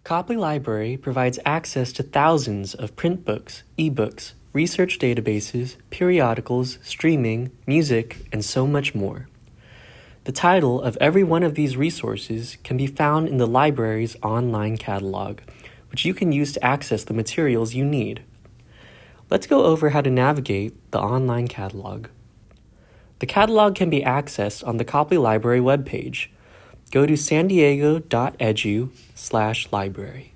Copley Library provides access to thousands of print books, ebooks, research databases, periodicals, streaming, music, and so much more. The title of every one of these resources can be found in the library's online catalog, which you can use to access the materials you need. Let's go over how to navigate the online catalog. The catalog can be accessed on the Copley Library webpage. Go to sandiego.edu/library.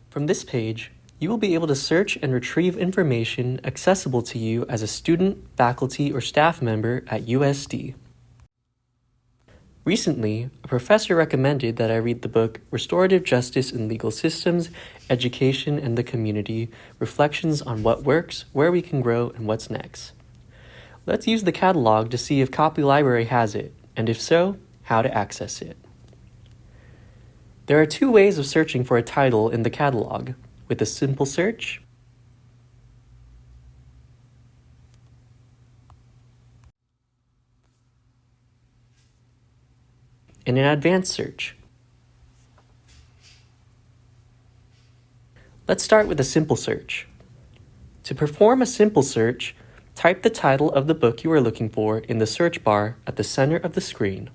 From this page, you will be able to search and retrieve information accessible to you as a student, faculty, or staff member at USD. Recently, a professor recommended that I read the book Restorative Justice in Legal Systems, Education, and the Community: Reflections on What Works, Where We Can Grow, and What's Next. Let's use the catalog to see if Copley Library has it, and if so, how to access it. There are two ways of searching for a title in the catalog, with a simple search and an advanced search. Let's start with a simple search. To perform a simple search, type the title of the book you are looking for in the search bar at the center of the screen.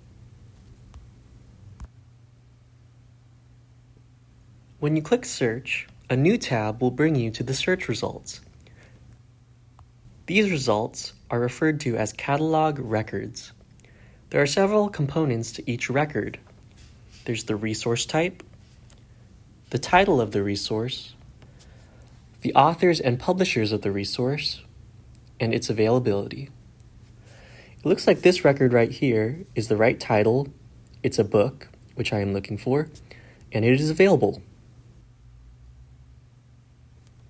When you click Search, a new tab will bring you to the search results. These results are referred to as catalog records. There are several components to each record. There's the resource type, the title of the resource, the authors and publishers of the resource, and its availability. It looks like this record right here is the right title, it's a book, which I am looking for, and it is available.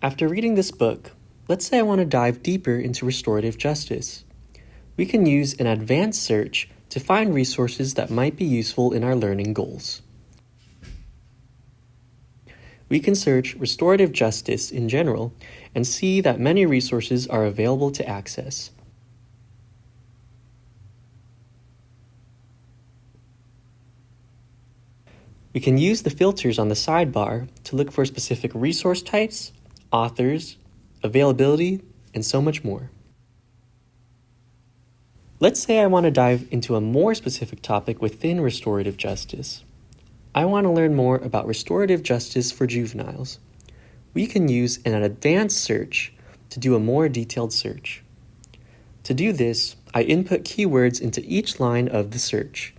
After reading this book, let's say I want to dive deeper into restorative justice. We can use an advanced search to find resources that might be useful in our learning goals. We can search restorative justice in general and see that many resources are available to access. We can use the filters on the sidebar to look for specific resource types, authors, availability, and so much more. Let's say I want to dive into a more specific topic within restorative justice. I want to learn more about restorative justice for juveniles. We can use an advanced search to do a more detailed search. To do this, I input keywords into each line of the search.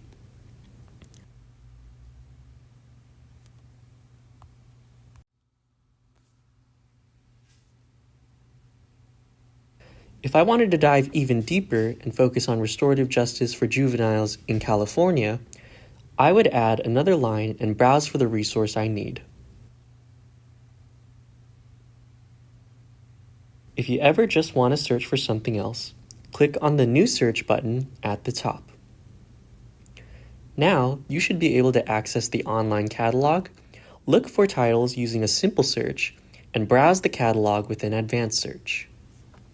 If I wanted to dive even deeper and focus on restorative justice for juveniles in California, I would add another line and browse for the resource I need. If you ever just want to search for something else, click on the New Search button at the top. Now, you should be able to access the online catalog, look for titles using a simple search, and browse the catalog with an advanced search.